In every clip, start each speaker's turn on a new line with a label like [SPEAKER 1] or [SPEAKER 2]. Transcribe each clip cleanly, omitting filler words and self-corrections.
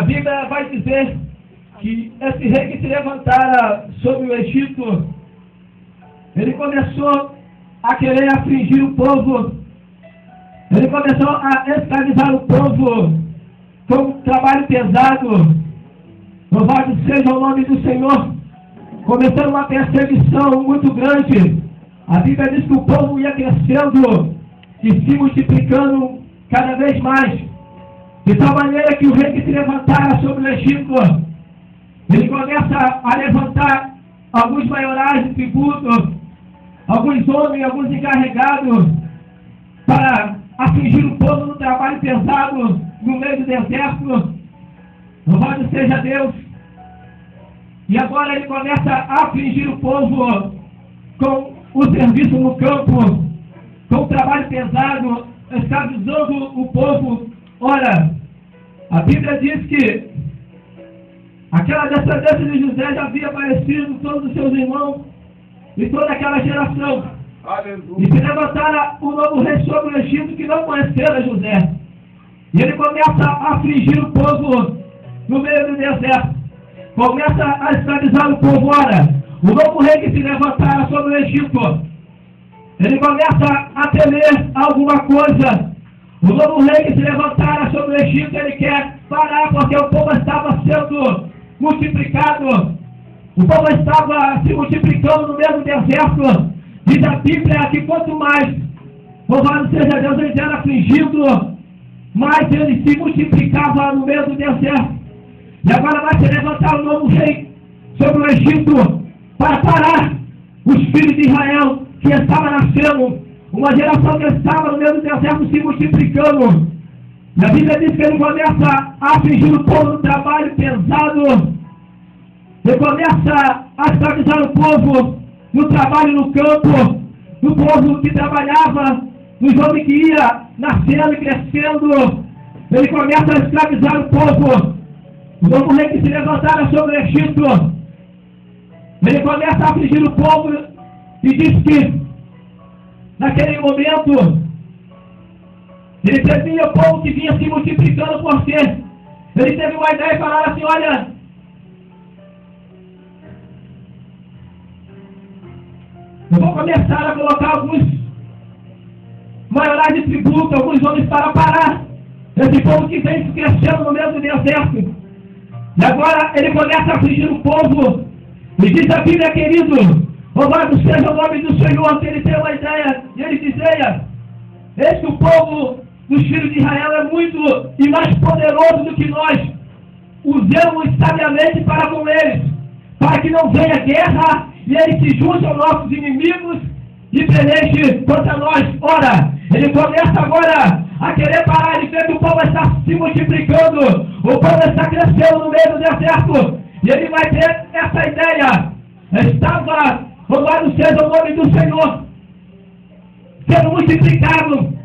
[SPEAKER 1] Bíblia vai dizer que esse rei que se levantara sobre o Egito, ele começou a querer afligir o povo, ele começou a escravizar o povo com um trabalho pesado. Louvado seja o nome do Senhor. Começando uma perseguição muito grande. A Bíblia diz que o povo ia crescendo e se multiplicando cada vez mais. De tal maneira que o rei que se levantara sobre o Egito, ele começa a levantar alguns maiorais de tributo, alguns homens, alguns encarregados, para afligir o povo no trabalho pesado no meio do deserto. Louvado seja Deus. E agora ele começa a afligir o povo com o serviço no campo, com o trabalho pesado, escravizando o povo. Ora, a Bíblia diz que aquela descendência de José já havia aparecido todos os seus irmãos e toda aquela geração. Aleluia. E se levantara o novo rei sobre o Egito que não conhecera José. E ele começa a afligir o povo no meio do deserto. Começa a escravizar o povo. Ora, o novo rei que se levantara sobre o Egito, ele começa a temer alguma coisa. O novo rei que se levantara sobre o Egito, ele quer parar, porque o povo estava sendo multiplicado. O povo estava se multiplicando no mesmo deserto. Diz a Bíblia que quanto mais, louvado seja Deus, ele era afligido, mais ele se multiplicava no meio do deserto. E agora vai se levantar um novo rei sobre o Egito para parar os filhos de Israel que estavam nascendo, uma geração que estava no meio do deserto se multiplicando. E a Bíblia diz que ele começa a afligir o povo no trabalho pesado. Ele começa a escravizar o povo no trabalho no campo, no povo que trabalhava, nos homens que ia nascendo e crescendo. Ele começa a escravizar o povo. O novo rei que se levantara sobre o Egito, ele começa a afligir o povo e diz que, naquele momento, ele temia o povo que vinha se multiplicando, porque ele teve uma ideia e falaram assim: olha, eu vou começar a colocar alguns maiorais de tributo, alguns homens para parar esse povo que vem crescendo no meio do deserto. E agora ele começa a afligir o povo. E diz a Bíblia, querido, louvado seja o nome do Senhor, que ele tem uma ideia. E ele dizia: eis que o povo dos filhos de Israel é muito e mais poderoso do que nós. Usemos sabiamente para com eles, para que não venha guerra e eles se juntem aos nossos inimigos e pelejem contra nós. Ora, ele começa agora a querer parar. Ele vê que o povo está se multiplicando, o povo está crescendo no meio do deserto, e ele vai ter essa ideia. Estava, louvado seja o nome do Senhor, sendo multiplicado.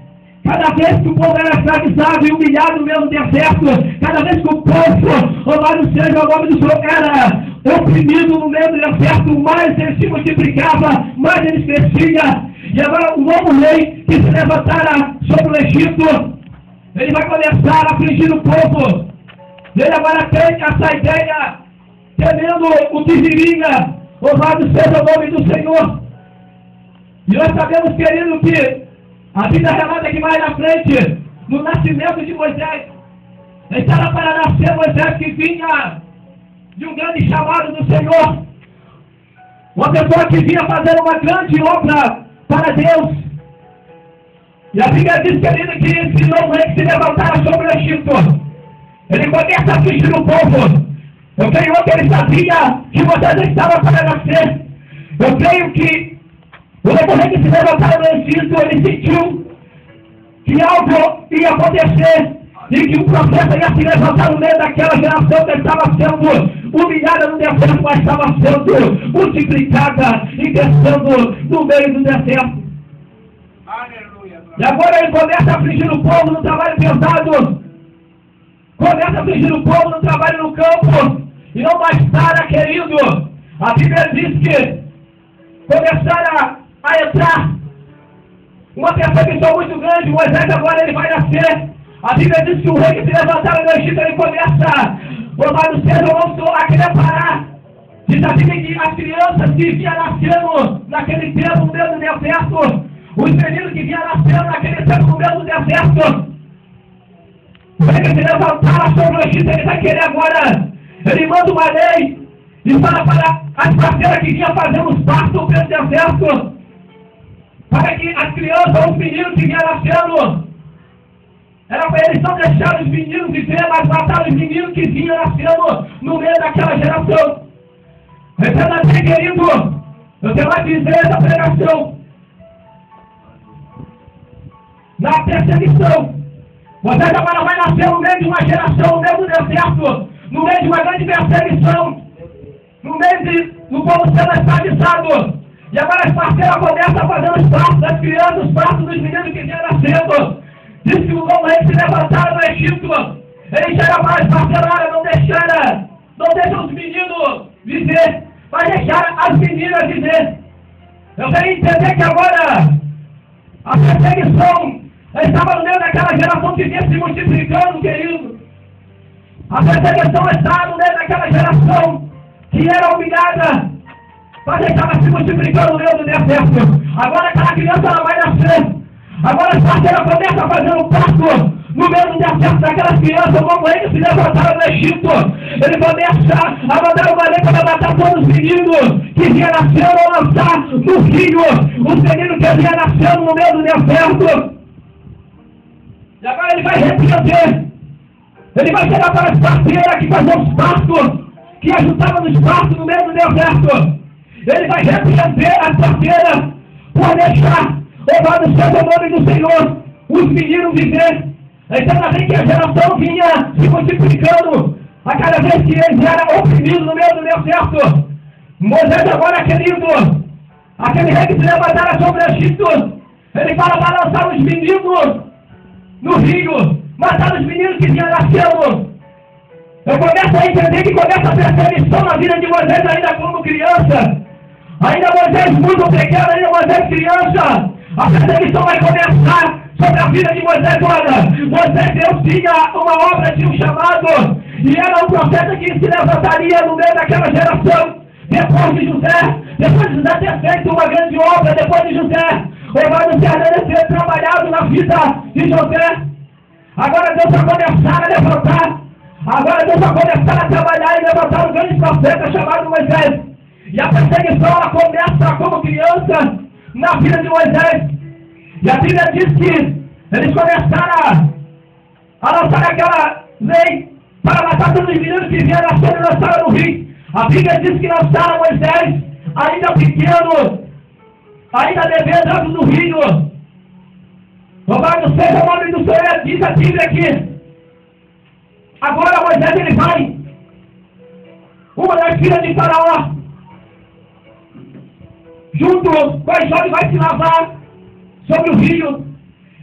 [SPEAKER 1] Cada vez que o povo era escravizado e humilhado no meio do deserto, cada vez que o povo, louvado seja o nome do Senhor, era oprimido no meio do deserto, mais ele se multiplicava, mais ele crescia. E agora o novo rei que se levantara sobre o Egito, ele vai começar a afligir o povo. Ele agora tem essa ideia, temendo o que viria. Louvado seja o nome do Senhor. E nós sabemos, querido, que a Bíblia relata que mais na frente, no nascimento de Moisés, estava para nascer Moisés, que vinha de um grande chamado do Senhor. Uma pessoa que vinha fazer uma grande obra para Deus. E a Bíblia diz, querido, que esse novo rei que se levantara sobre o Egito, ele começa a afligir o povo. Eu creio que ele sabia que Moisés estava para nascer. Eu creio que o novo rei que se levantara no Egito, ele sentiu que algo ia acontecer e que o profeta ia se levantar no meio daquela geração que estava sendo humilhada no deserto, mas estava sendo multiplicada e crescendo no meio do deserto.
[SPEAKER 2] Aleluia.
[SPEAKER 1] E agora ele começa a afligir o povo no trabalho pesado, começa a afligir o povo no trabalho no campo, e não bastara, querido, a Bíblia diz que começaram a entrar uma perseguição muito grande. Moisés agora ele vai nascer. A Bíblia diz que o rei que se levantara no Egito, ele começa louvado seja o nome do Senhor, a querer parar. Diz a Bíblia que as crianças que vinham nascendo naquele tempo no meio do deserto, os meninos que vinham nascendo naquele tempo no meio do deserto, ele se levantar sobre o Egito, ele vai querer agora. Ele manda uma lei e fala para as parteiras que vinham fazendo os partos pelo deserto, para que as crianças, os meninos que vinham nascendo, era para eles não deixar os meninos viver, mas matar os meninos que vinham nascendo no meio daquela geração. Então, assim, querido, eu tenho a dizer essa pregação. Na perseguição, você agora vai nascer no meio de uma geração, no meio do deserto, no meio de uma grande perseguição, no meio do povo sendo escravizado. E agora as parteiras começam a fazer os partos das crianças, os partos dos meninos que vinham nascendo. Diz que o rei se levantaram no Egito. Ele chega para as parteiras, não deixa os meninos viver, vai deixar as meninas viver. Eu tenho que entender que agora a perseguição estava no meio daquela geração que vinha se multiplicando, querido. A perseguição estava no meio daquela geração que era humilhada, mas estava se multiplicando no meio do deserto. Agora aquela criança ela vai nascer. Agora as parteiras começam a fazer um parto no meio do deserto daquelas crianças, como eles se levantaram no Egito. Ele começa a mandar uma lei para matar todos os meninos que vinham nascendo ou lançar no rio os meninos que vinham nascendo no meio do deserto. E agora ele vai repreender. Ele vai chegar para as parteiras que faziam os partos, que ajudavam nos partos no meio do deserto. Ele vai repreender as parteiras por deixar, louvado seja o nome do Senhor, os meninos viver. Então, assim que a geração vinha se multiplicando, a cada vez que eles eram oprimidos no meio do deserto, Moisés agora, querido, aquele rei que se levantara sobre o Egito, ele fala para lançar os meninos no rio, matar os meninos que vinham nascendo. Eu começo a entender que começa a perseguição na vida de Moisés ainda como criança. Ainda Moisés muito pequeno, ainda Moisés criança. A perseguição vai começar sobre a vida de Moisés. Olha, Moisés, Deus tinha uma obra, tinha um chamado, e era um profeta que se levantaria no meio daquela geração. Depois de José ter feito uma grande obra, depois de José, louvado seja Deus, ter trabalhado na vida de José. Agora Deus vai começar a levantar. Agora Deus vai começar a trabalhar e levantar um grande profeta chamado Moisés. E a perseguição ela começa como criança na vida de Moisés. E a Bíblia diz que eles começaram a lançar aquela lei para matar todos os meninos que vieram nascer e lançaram no rio. A Bíblia diz que lançaram Moisés, ainda pequeno, ainda bebê dentro do rio. Louvado seja o nome do Senhor. Diz a Bíblia que agora Moisés ele vai, uma das filhas de Faraó, junto com a jovem vai se lavar sobre o rio.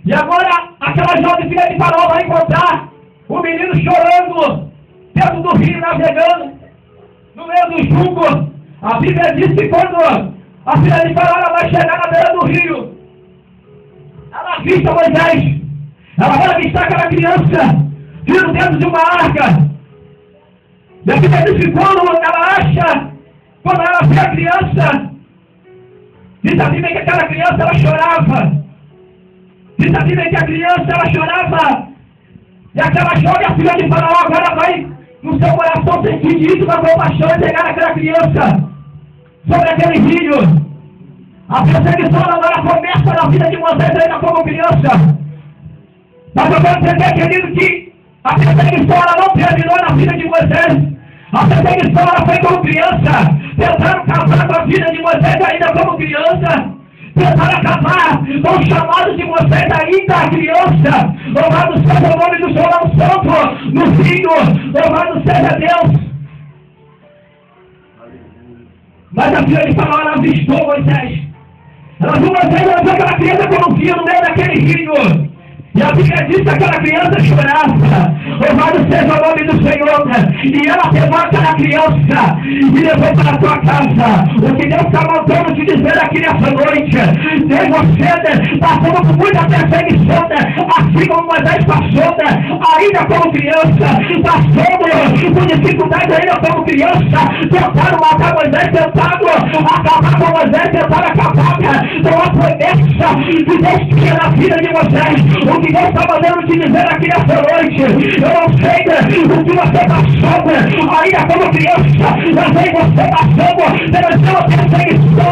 [SPEAKER 1] E agora aquela jovem filha de Faraó vai encontrar o menino chorando dentro do rio, navegando no meio do jugo. A Bíblia diz que quando a filha de Faraó vai chegar na beira do rio, ela avista Moisés. Ela vai avistar aquela criança vindo dentro de uma arca. E a Bíblia diz que quando ela vê a criança, diz a Bíblia que aquela criança ela chorava. Diz a Bíblia que a criança ela chorava. E aquela jovem, a filha de Faraó, agora vai no seu coração sentir isso, uma compaixão e pegar aquela criança sobre aquele rio. A perseguição agora começa na vida de Moisés ainda como criança. Mas eu quero dizer, querido, que a perseguição ela não terminou na vida de Moisés. A perseguição ela foi como criança. Tentaram acabar com a vida de Moisés ainda como criança. Tentaram acabar com o chamado de Moisés ainda criança. Louvado seja o nome do Senhor Santo no Filho. Louvado seja Deus. Mas a filha de Faraó ela avistou Moisés. Ela viu Moisés, ela viu aquela criança como via no meio daquele rio. E a Bíblia diz que aquela criança chorava. Louvado seja o nome do Senhor. e ela levanta na criança e levou para a tua casa. O que Deus está mandando te dizer aqui nessa noite, tem você passando por muita perseguição, assim como Moisés passou, ainda como criança, passando por dificuldade ainda como criança, tentaram matar Moisés, tentaram acabar com Moisés, tentaram acabar com a promessa que Deus tinha na vida de Moisés. O que Deus está mandando te dizer aqui nessa noite, eu não sei o que você passou ainda como criança, mas aí você passando pela sua perseguição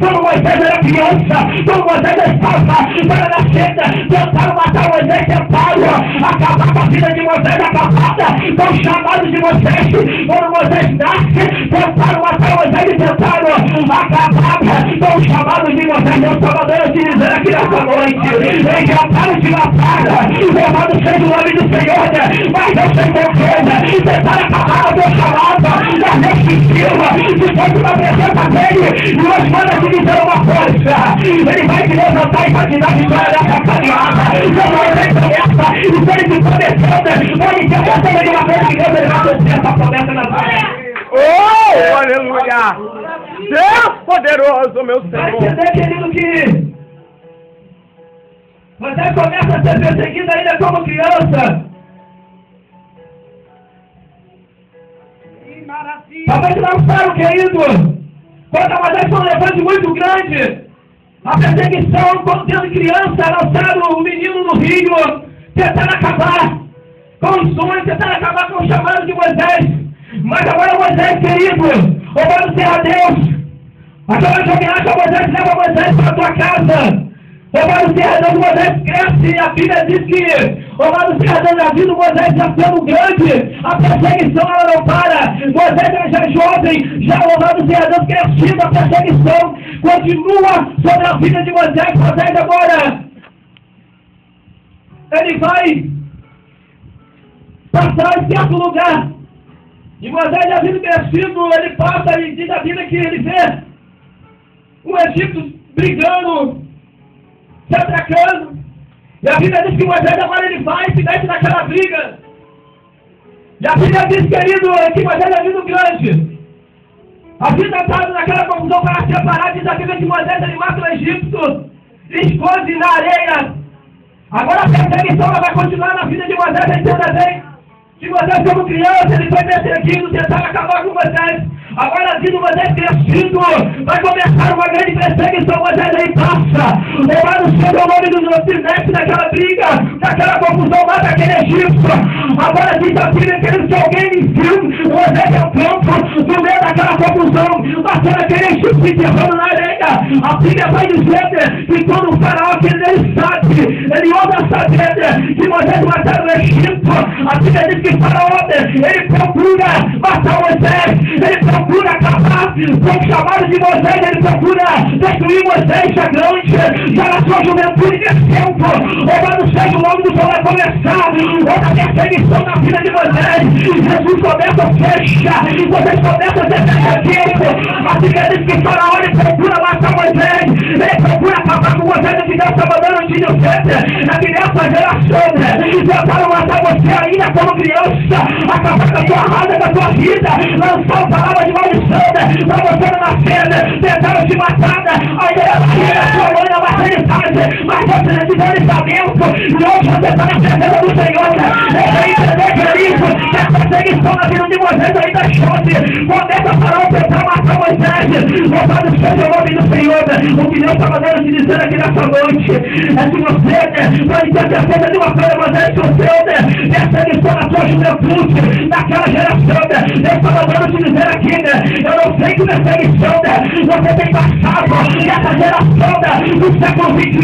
[SPEAKER 1] quando Moisés era criança, quando Moisés estava para nascer, tentaram matar Moisés, tentaram acabar com a vida de Moisés, acabada com o chamado de Moisés. Quando Moisés nasce, tentaram matar Moisés e tentaram acabar com o chamado de Moisés. Deus está mandando te dizer aqui nessa noite, eles tentaram te matar, louvado seja o nome do Senhor, mas Deus tem controle. Tentaram acabar com o teu chamado, mas Deus te filma, se fosse na presença dele, e hoje manda te dizer uma coisa, ele vai te levantar e vai te dar vitória nessa caminhada. Não vai ter promessa, e se ele te prometeu, pode ter certeza de uma vez que Deus ele vai fazer essa promessa na vida.
[SPEAKER 2] Oh, aleluia! Deus poderoso, meu
[SPEAKER 1] Vai
[SPEAKER 2] Senhor!
[SPEAKER 1] entender, querido, que você começa a ser perseguido ainda como criança. Talvez não saiba, querido, quando a Moisés foi um levante muito grande, a perseguição, quando sendo criança, lançaram o menino no rio, tentaram acabar com os sonhos, tentaram acabar com o chamado de Moisés. Mas agora Moisés, querido, louvado seja Deus, aquela caminhada Moisés leva Moisés para a tua casa. Louvado seja Deus, Moisés cresce, e a Bíblia diz que, louvado seja Deus, a vida do Moisés já sendo grande, a perseguição ela não para. Moisés era já jovem, já louvado seja Deus, crescido, a perseguição continua sobre a vida de Moisés. Moisés agora, ele vai passar em certo lugar, e Moisés já vindo crescido, ele passa e diz a Bíblia que ele vê um Egito brigando, se atracando, e a Bíblia diz que Moisés agora ele vai e se mete naquela briga, e a Bíblia diz, querido, que Moisés é vindo grande, a vida está naquela confusão para separar. Diz a Bíblia que Moisés ele mata o Egito, esconde na areia. Agora a perseguição ela vai continuar na vida de Moisés. Entenda bem, que Moisés como criança ele foi perseguido, tentaram acabar com Moisés. Agora a vida de Moisés crescido, vai começar uma grande perseguição. Moisés aí passa, louvado seja o nome do Senhor, se mete naquela briga, naquela confusão, mata aquele Egito. Agora diz a Bíblia que alguém viu Moisés é o campo, no meio daquela confusão, passando aquele Egito se enterrando na areia. A Bíblia vai dizer que quando o faraó, que ele sabe, ele ouve saber que Moisés mataram o Egito. A Bíblia diz que o faraó, ele procura matar Moisés, ele procura acabar com o chamado de Moisés, ele procura destruir Moisés já grande, já na sua juventude desse tempo. Louvado seja o nome do Senhor, vai começar outra perseguição na vida de Moisés. Jesus começa a fechar, Moisés começa a ser perseguido. A Bíblia diz que o faraó ele procura matar Moisés, ele procura acabar com Moisés. O que Deus está mandando te dizer é que nessa geração tentaram matar você ainda como criança, acabar com a tua raça, com a tua vida, lançar a palavra de maldição para você não nascer, tentaram te matar, ainda era barriga, a sua mãe na maternidade, mas você não tiver livramento, e hoje você está na presença do Senhor. Você entender, querido, que a perseguição na vida de Moisés ainda chove, começa a parar tentar matar Moisés. Louvado seja o nome do Senhor. O que Deus está mandando te dizer aqui nessa noite é que você vai ter certeza de uma coisa, Moisés sofreu perseguição na sua juventude, naquela geração. Deus está mandando te dizer aqui, eu não sei que perseguição você tem passado nessa geração do século XXI,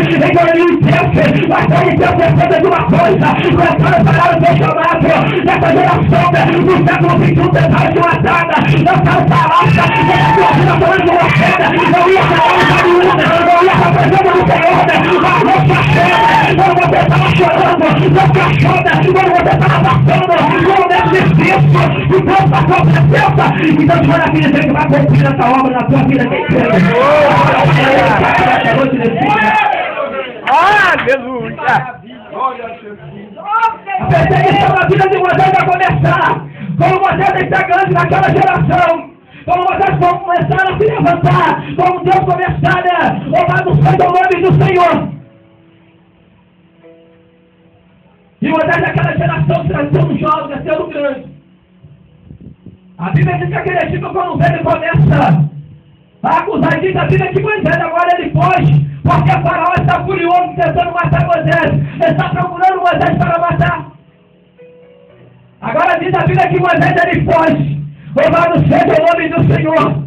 [SPEAKER 1] em 2010, mas pode ter certeza de uma coisa, prepara para o seu chamado nessa geração do século XXI, tentaram te matar, lançaram palavra, a sua vida falando de você, não ia para o caminho, não ia para a presença do Senhor, mas não se achando, quando você estava chorando, não se achando, quando você estava passando, quando deve isso, e Deus passou a presença, então te manda filha, que vai cumprir essa obra na tua vida, quem quer.
[SPEAKER 2] Aleluia!
[SPEAKER 1] A perseguição na vida de Moisés vai começar. como Moisés está grande naquela geração, como Moisés começar a se levantar, como Deus começar a louvado seja o nome do Senhor. E Moisés naquela geração sendo jovem, sendo grande. A Bíblia diz que aquele Egito, quando ele começa a acusar, diz a Bíblia que Moisés agora ele foge, porque o faraó está furioso tentando matar Moisés, ele está procurando Moisés para matar. Agora diz a Bíblia que Moisés ele foge, louvado seja o nome do Senhor.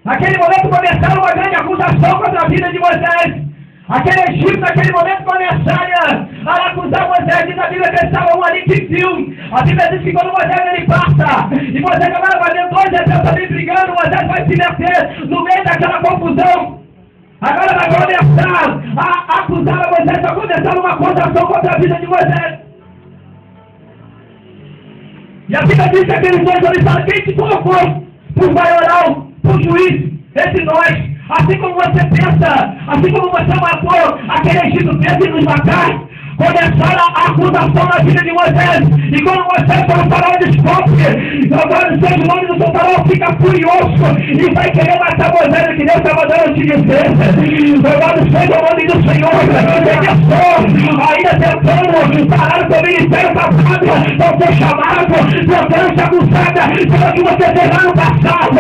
[SPEAKER 1] Naquele momento começaram uma grande acusação contra a vida de Moisés. Aquele Egito, naquele momento, começaram a acusar Moisés. Diz a Bíblia que eles estavam ali que viu. A Bíblia diz que quando Moisés ele passa, e Moisés agora vai vendo dois exércitos ali brigando, Moisés vai se meter no meio daquela confusão. Agora vai começar a acusar a Moisés, vai começar uma acusação contra a vida de Moisés. E a Bíblia diz que aqueles dois ali falam: quem te colocou por maioral, por juiz, entre nós? Assim como você pensa, assim como você matou aquele Egito, pensa em nos matar. Começaram a acusação na vida de Moisés. E quando Moisés foi o faraó descobre, agora o seu nome do seu faraó fica furioso e vai querer matar Moisés, que Deus está mandando te dizer. Louvado seja o nome do Senhor. Ele ainda tentando parar o seu ministério passado, não foi chamado, tentando te acusar pelo que você fez lá no passado.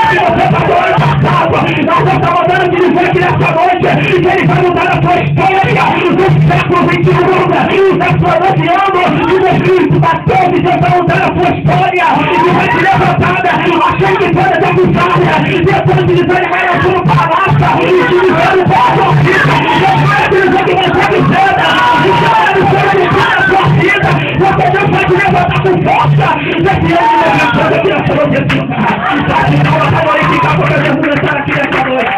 [SPEAKER 1] Que você passou ano passado. Nós estamos mandando te dizer que nessa noite que ele vai mudar a sua história. Século 21, está pronunciando e o Espírito bateu e Deus vai mudar a sua história e vai te levantar, achando que pode te acusar, tentando te desanimar na sua palavra e te dizendo para a sua vida, Deus vai te dizer que você é visada, e que vai te na sua vida, porque Deus vai te levantar com força, nesse ano de levantamento aqui nessa noite, para te dar uma glorificar por Deus começar aqui nessa noite.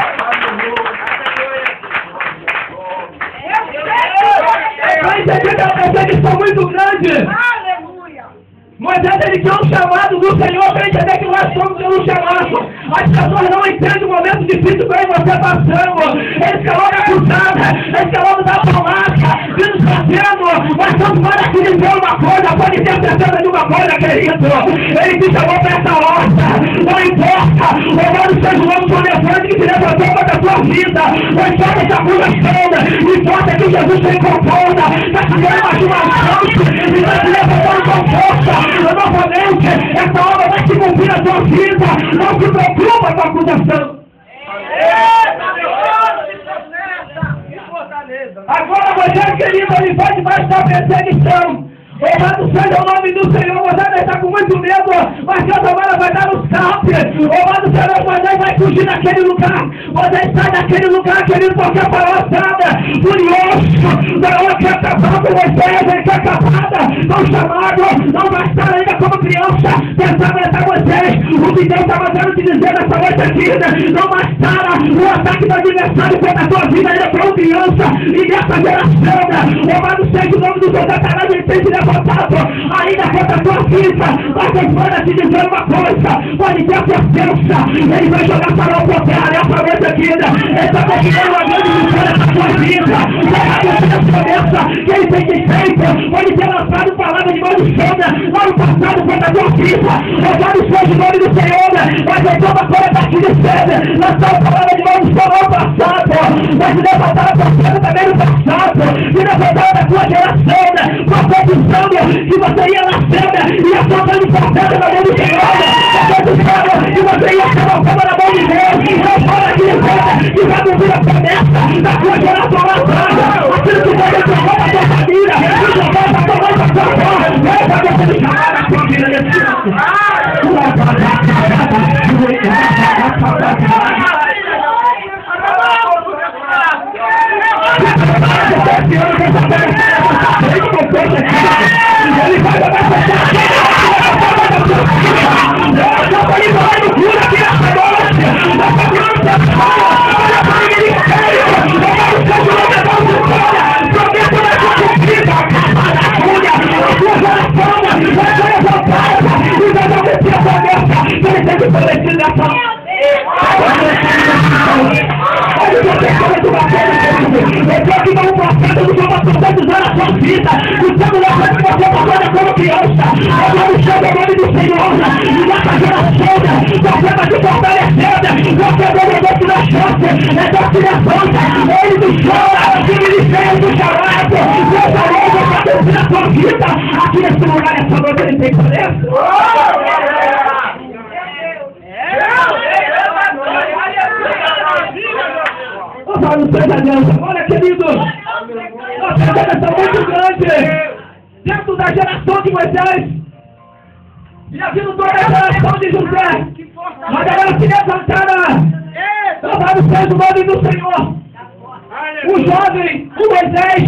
[SPEAKER 1] Vai entender que é uma perseguição muito grande. Aleluia! Moisés ele tinha um chamado do Senhor para entender que nós somos um chamado. As pessoas não entendem o momento difícil que eu e você passamos. Eles querem logo acusar, eles querem logo dar palavra, nos fazendo. Nós estamos para aqui dizer uma coisa, pode ter certeza de uma coisa, querido. Ele te chamou para essa horta. Não importa, louvado seja o nome do elefante que se levantou contra a sua vida. Não importa essa acusação, importa que Jesus se encontra, está te dando uma chance e vai te levantando com força. Novamente, essa obra vai se cumprir na sua vida. Não se preocupa com a acusação. Agora Moisés, querido, ele vai debaixo da perseguição. Louvado seja o nome do Senhor. Moisés está com muito medo, mas Deus agora vai dar os calpes. Louvado seja o Moisés, vai fugir daquele lugar. Moisés sai daquele lugar, querido, porque a palavra furioso. Não quer acabar com Moisés, ele quer acabar. Não chamado, não vai estar ainda como criança. Pensava nessa Moisés. O que Deus estava dando te dizer nessa noite aqui. Não bastara o ataque do adversário contra a tua vida ainda como criança. E nessa geração, louvado seja o nome do Senhor. Satanás, ele tem se levantado ainda contra a tua vida. Mas Deus manda te dizer uma coisa. Pode ter certeza. Ele vai jogar farol por terra nessa noite aqui. Ele está conseguindo uma grande vitória na tua vida. Que ele tem feito, pode ter lançado palavra de maldição lá no passado contra a tua vida. Louvado seja o nome do Senhor, mas eu toda coisa está te dizendo, lançar palavra de maldição lá no passado, mas te levantar a tua vida também no passado, te levantar da tua geração, profetizando que você ia nascer e apontando portada na mão do Senhor, profetizando que você ia ser alcançado na mão de Deus, não fala aqui que vai cumprir a promessa da tua geração lá atrás. Aquilo que Deus tomou da tua família, que Deus vai tomar da tua vida, vai fazer você chamar da tua vida nesse ano. Ele vai dar vida, usando a coisa que você passou como criança. Agora chega é tua criação, ele nos chama, o ministério do chamado, Deus além da tua vida, aqui nesse lugar, essa noite ele tem poder. Louvado seja Deus. Olha, querido, nós temos uma geração muito grande dentro da geração de Moisés. E havendo toda a geração de José, mas agora se levantaram. Louvado seja o nome do Senhor. Um jovem, um Moisés,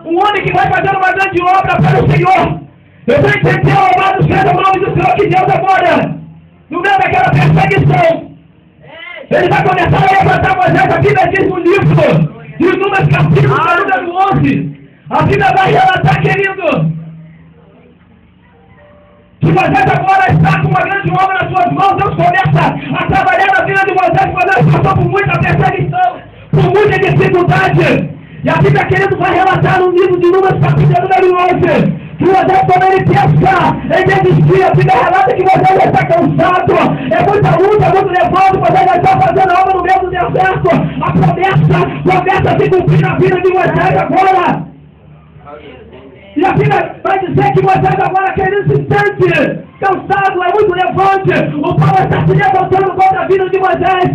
[SPEAKER 1] um homem que vai fazer uma grande obra para o Senhor. Eu vou entender, louvado seja o nome do Senhor, que Deus agora, no meio daquela perseguição, ele vai começar a levantar Moisés. A Bíblia diz no livro de Números, capítulo número 11. A Bíblia vai relatar, querido, que Moisés agora está com uma grande obra nas suas mãos. Deus começa a trabalhar na vida de Moisés. Moisés passou por muita perseguição, por muita dificuldade. E a Bíblia, querido, vai relatar no livro de Números, capítulo número 11, que Moisés, quando ele pensa em desistir, a Bíblia relata que Moisés já está cansado. É muita luta, muito levado. Moisés já está fazendo a obra no meio do deserto. A promessa começa a se cumprir na vida de Moisés agora. E a Bíblia vai dizer que Moisés agora, querido, se sente cansado, é muito levante. O povo está se levantando contra a vida de Moisés.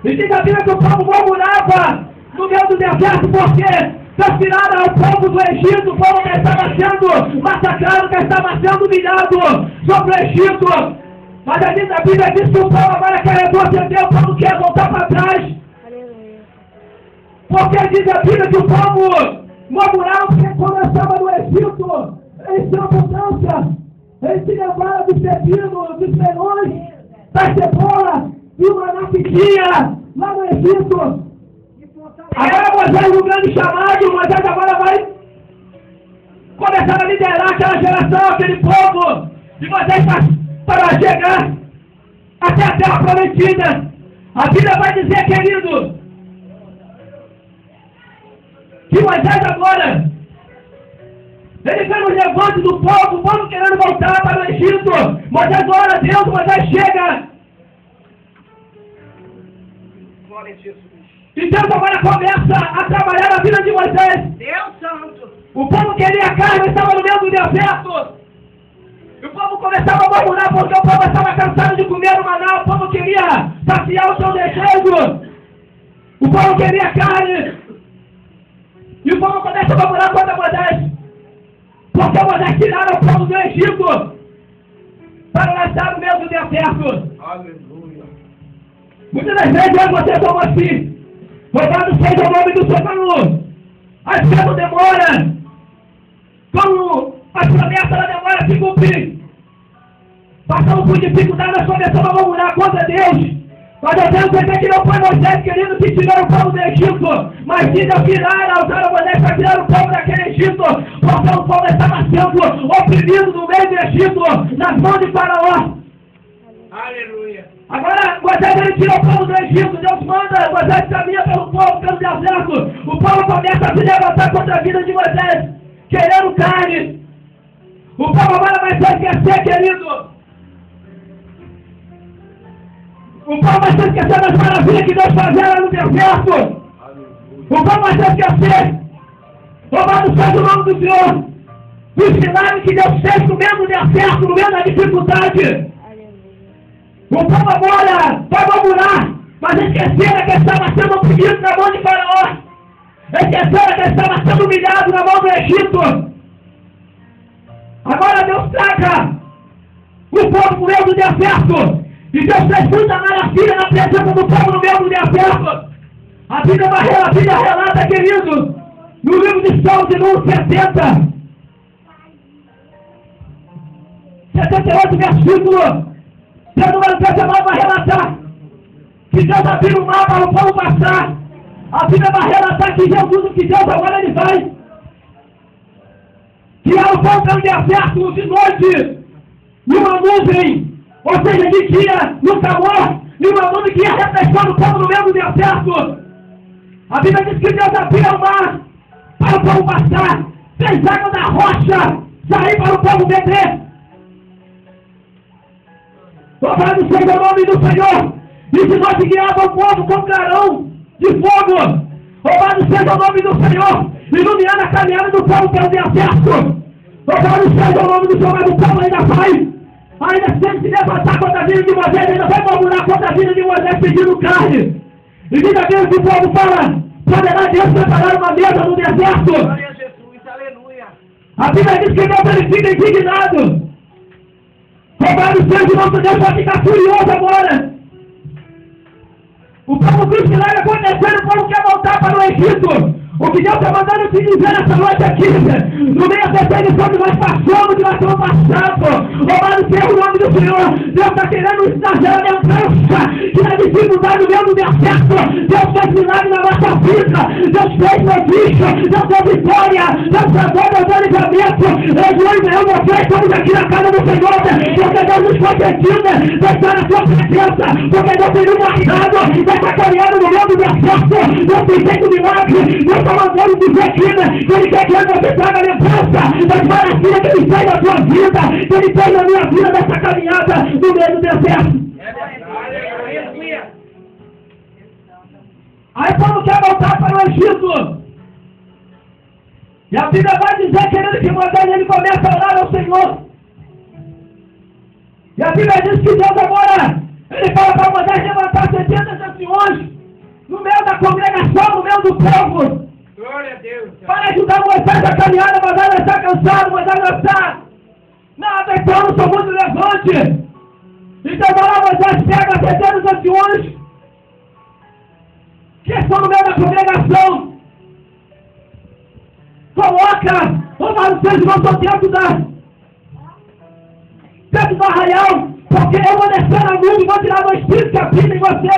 [SPEAKER 1] E diz a Bíblia que o povo murmurava no meio do deserto, porque transpiraram ao povo do Egito, o povo que estava sendo massacrado, que estava sendo humilhado sobre o Egito. Mas a Bíblia diz que o povo agora quer retroceder, o povo quer voltar para trás. Porque diz a Bíblia que o povo murmurava porque quando estava no Egito, eles tinham abundância, eles se lembraram dos pepinos, dos melões, das cebolas, e o maná que tinha lá no Egito. Agora Moisés, um grande chamado, Moisés agora vai começar a liderar aquela geração, aquele povo, e Moisés para chegar até a terra prometida. A Bíblia vai dizer, querido, que Moisés agora, ele vem nos levantes do povo, o povo querendo voltar para o Egito. Moisés ora a Deus, Moisés chega.
[SPEAKER 2] Glória a Jesus.
[SPEAKER 1] E Deus agora começa a trabalhar na vida de Moisés.
[SPEAKER 2] Deus santo.
[SPEAKER 1] O povo queria carne, estava no meio do deserto. E o povo começava a murmurar porque o povo estava cansado de comer o maná. O povo queria saciar o seu desejo. O povo queria carne. E o povo começa a murmurar contra Moisés. Porque Moisés tiraram o povo do Egito para lançar no meio do deserto.
[SPEAKER 2] Aleluia.
[SPEAKER 1] Muitas das vezes vocês são assim. Louvado seja o nome do Senhor. As coisas demoram. Como as promessas ela demora a se cumprir. Passamos por dificuldade, nós começamos a murmurar contra Deus. Mas eu quero dizer que não foi Moisés, querido, que tirou o povo do Egito. Mas sim, ao tirar, usaram Moisés para tirar o povo daquele Egito. Porque o povo estava sendo oprimido no meio do Egito, nas mãos de Faraó.
[SPEAKER 2] Aleluia.
[SPEAKER 1] Agora, Moisés ele tira o povo do Egito, Deus manda, Moisés caminha pelo povo, pelo deserto. O povo começa a se levantar contra a vida de Moisés, querendo carne. O povo agora vai se esquecer, querido. O povo vai se esquecer das maravilhas que Deus fazia no deserto. O povo vai se esquecer. Louvado seja o nome do Senhor. Dos milagres que Deus fez no meio do deserto, no meio da dificuldade. O povo agora vai murmurar, mas esqueceram que estava sendo oprimido na mão de Faraó. Esqueceram que estava sendo humilhado na mão do Egito. Agora Deus traga o povo no meio do deserto. E Deus fez muita maravilha na presença do povo no meio do deserto. A Bíblia relata, querido, no livro de Salmos, no 78, versículo. Deus no número 19 vai relatar que Deus abriu o mar para o povo passar. A Bíblia vai relatar que Jesus, que Deus agora ele vai criar o povo pelo deserto de noite, numa nuvem, ou seja, de dia, no calor, numa nuvem que ia refrescando o povo no meio do deserto. A Bíblia diz que Deus abriu o mar para o povo passar, fez água da rocha sair para o povo beber. Louvado seja o nome do Senhor. E se nós guiava o povo com clarão de fogo, louvado seja o nome do Senhor, iluminando a caminhada do povo pelo deserto. Louvado seja o nome do Senhor, mas o povo ainda vai. Ainda sempre se levantar contra a vida de Moisés, ainda vai murmurar contra a vida de Moisés pedindo carne. E diga Deus que o povo fala, poderá Deus preparar uma mesa no deserto?
[SPEAKER 2] Glória a Jesus, aleluia.
[SPEAKER 1] A Bíblia diz que Deus ele fica indignado. Louvado seja o nosso Deus, vai ficar furioso agora. O povo viu que lá acontecendo, o povo quer voltar para o Egito. O que Deus está mandando te dizer nessa noite aqui, no meio da perseguição que nós passamos, que nós estamos passando, louvado seja o nome do Senhor. Deus está querendo nos dar lembrança que na dificuldade do mesmo deserto, Deus fez milagre na nossa vida, Deus fez notícia, Deus deu vitória, Deus trazou meu livramento. Eu mostrei, estamos aqui na casa do Senhor, porque Deus nos concedeu, deixar na sua presença, porque Deus tem nos guardado, Deus está caminhando no meio do deserto, Deus tem feito milagre, Deus está mandando dizer aqui, que Ele quer que você traga lembrança das maravilhas que Ele fez na sua vida, que Ele fez na minha vida nessa caminhada no meio do deserto.
[SPEAKER 2] Aleluia.
[SPEAKER 1] Aí Paulo quer voltar para o Egito. E a Bíblia vai dizer, querendo que Moisés ele começa a orar ao Senhor. E a Bíblia diz que Deus agora, ele fala para Moisés levantar 70 anciões no meio da congregação, no meio do povo.
[SPEAKER 2] Glória a Deus.
[SPEAKER 1] Para ajudar Moisés a caminhar, Moisés vai estar cansado, Moisés vai estar. Nada, então eu não sou muito levante. Então vai lá, Moisés pega 70 anciões que estão no meio da congregação. Coloca, louvado seja o nosso dentro do arraial, porque eu vou descer na nuvem e vou tirar meu espírito que habita em você.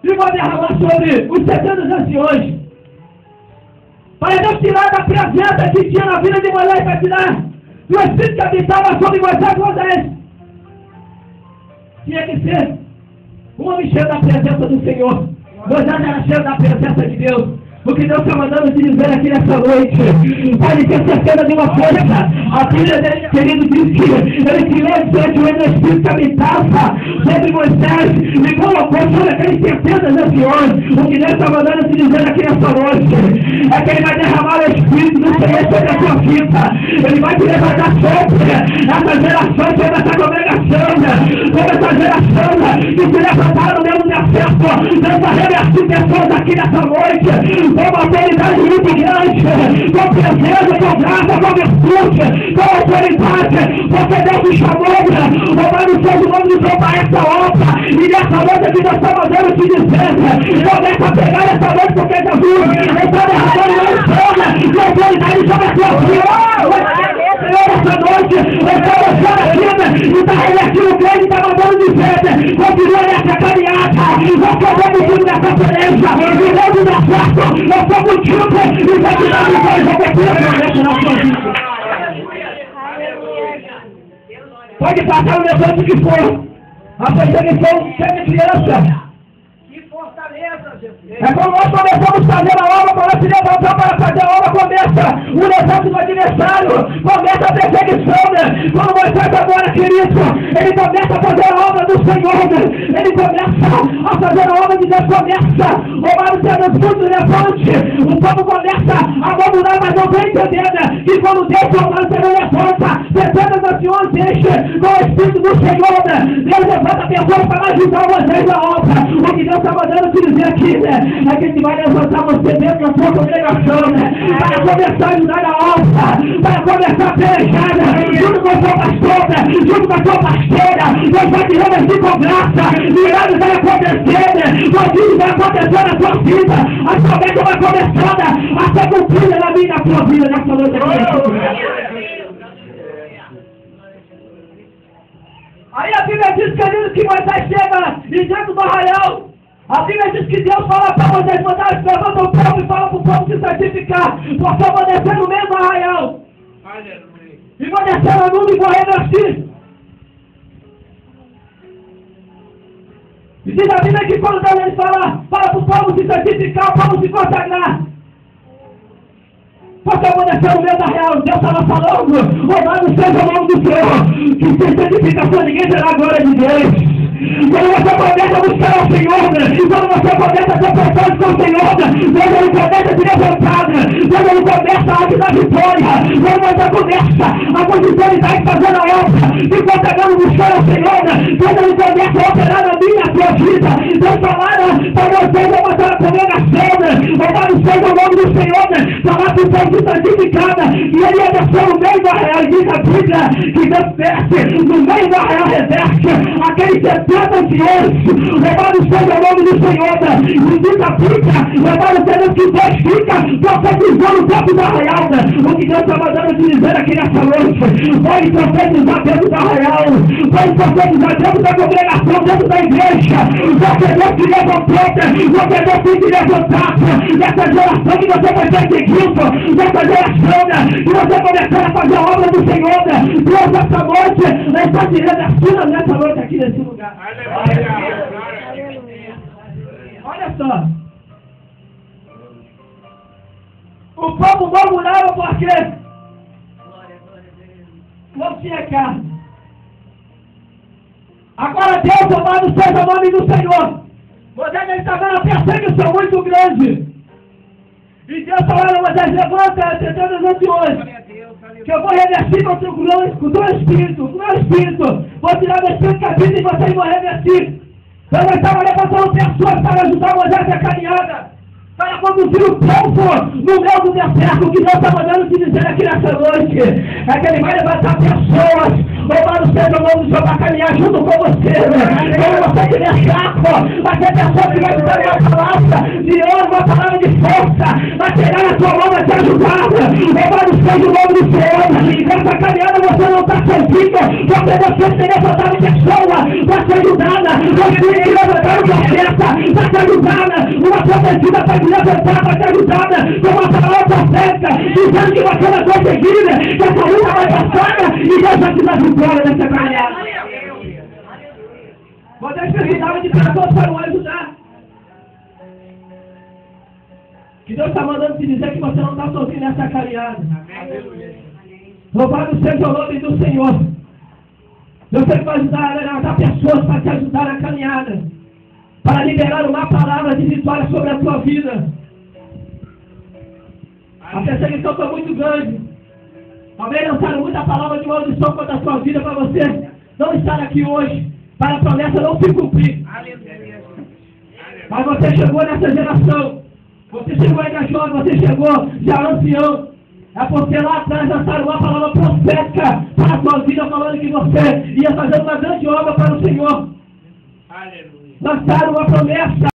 [SPEAKER 1] E vou derramar sobre os 70 anciões. Para Deus tirar da presença que tinha na vida de Moisés, para tirar do espírito que habitava sobre Moisés. Tinha que ser um homem cheio da presença do Senhor. Moisés era cheio da presença de Deus. O que Deus está mandando te dizer aqui nessa noite, pode ter certeza de uma coisa, a Bíblia dele, querido, diz que ele criou diante do Espírito que habitava sobre Moisés e colocou sobre aqueles 70 anciões. O que Deus está mandando te dizer aqui nessa noite é que Ele vai derramar o Espírito do Senhor sobre a sua vida. Ele vai te levantar sobre essa geração, sobre essa congregação, sobre essa geração que se levantaram no mesmo deserto. Deus vai revertir pessoas aqui nessa noite com uma autoridade muito grande, com presença, com graça, com virtude, com autoridade, porque Deus te chamou, louvado seja o nome do Senhor para essa obra, e nessa noite que Deus está mandando te dizer, começa a pegar essa noite, porque Jesus está derramando uma unção de autoridade sobre a sua vida. Essa noite, eu estou deixando aqui, e está revertindo o crente, está mandando dizer, continua nessa caminhada, nós podemos tudo nessa peleja, e Deus dá certo. Eu sou contigo e vai te dar vitória na sua vida. Pode passar o levante que for. A perseguição chega criança.
[SPEAKER 2] Que fortaleza, Jesus.
[SPEAKER 1] É como nós começamos a fazer a obra, quando nós se levantamos para fazer a obra, começa o levante do adversário, começa a perseguição, Quando Moisés agora, querido, ele começa a fazer a obra do Senhor, ele começa a fazer a obra de Deus, começa o sendo muito levante, o povo começa a murmurar, mas não vem entendendo que quando Deus sendo levanta, 70 nações enche com o Espírito do Senhor, Deus levanta pessoas para ajudar Moisés na obra. O que Deus está mandando te dizer aqui, é que Ele vai levantar você dentro da sua congregação, para começar a ajudar na obra, para começar a pelejar, junto com o seu pastor, junto com a sua pastora. Deus vai te revestir com graça, milagres vai acontecer, motivos vai acontecer na sua vida, a sua meta vai começar a ser cumprida na minha e na sua vida, nessa noite aqui. Aí a Bíblia diz, querido, que Moisés chega e dentro do arraial. A Bíblia diz que Deus fala para Moisés, levanta o povo e fala para o povo se santificar, porque eu vou descer no meio do arraial.
[SPEAKER 2] Aleluia.
[SPEAKER 1] E vou descer na nuvem e vou revertir. E diz a Bíblia que quando Deus ele fala para o povo se santificar, o povo se consagrar. Porque eu vou descer no meio da real, Deus estava falando, louvado seja o nome do Senhor, que sem santificação ninguém terá a glória de Deus. Quando você começa a buscar ao Senhor, quando você começa a ter propósito com o Senhor, quando Ele começa a te levantar, quando Ele começa a te dar vitória, quando você começa a continuidade fazendo a obra, se conseguindo buscar ao Senhor, quando Ele começa a operar na minha e tua vida, Deus falar para vocês, eu vou botar a congregação, louvado seja o nome do Senhor, falar que foi santificada, e Ele é desceu no meio do arraial, e diz a Bíblia, que Deus desce no meio do arraial, reverte aqueles 70 anciões, louvado seja o nome do Senhor, e diz a Bíblia, louvado seja que Deus fica profetizando o tempo do arraial, o que Deus está mandando te dizer aqui nessa noite, pode profetizar dentro do arraial, pode profetizar dentro da congregação, dentro da igreja, porque Deus te levantou, porque Deus tem te levantado, nessa geração que você vai ser seguido, nessa geração que você começar a fazer a obra do Senhor, Deus essa noite, está te revestindo nessa noite aqui nesse lugar. Olha só, o povo murmurava porque não tinha carne. Agora Deus, amado seja o nome do Senhor. Moisés está vendo a perseguição muito grande. E Deus falou, Moisés, levanta, tentando os anciões, que eu vou revertir com o teu espírito, vou tirar o espírito que habita em você e vou revertir. Então eu estava levantando pessoas para ajudar Moisés a caminhada, para conduzir o povo no meio do deserto. O que Deus está mandando te dizer aqui nessa noite é que Ele vai levantar pessoas, louvado seja o nome do Senhor, para caminhar junto com você. Quando você tiver fraco, vai ter pessoas que vai te dar uma palavra de honra, uma palavra de força, vai chegar na tua mão, vai te ajudar. Louvado seja o nome do Senhor. Nessa caminhada você não está sozinho, porque você tem levantado pessoa para te ajudar, você tem levantado profeta para te ajudar, uma profetida para te levantar, para te ajudar, com uma palavra profética, dizendo que você vai conseguir, que essa luta vai passar e Deus vai te dar vitória nessa caminhada. Vocês precisavam de pessoas para o ajudar. Que Deus está mandando te dizer que você não está sozinho nessa caminhada. Louvado seja o nome do Senhor. Deus tem que ajudar a levantar pessoas para te ajudar na caminhada, para liberar uma palavra de vitória sobre a tua vida. A perseguição foi muito grande. Talvez lançaram muita palavra de maldição contra a tua vida para você não estar aqui hoje, para a promessa não se cumprir. Mas você chegou nessa geração, você chegou ainda jovem, você chegou já ancião. É porque lá atrás lançaram uma palavra profética para a tua vida, falando que você ia fazer uma grande obra para o Senhor. Lançaram uma promessa.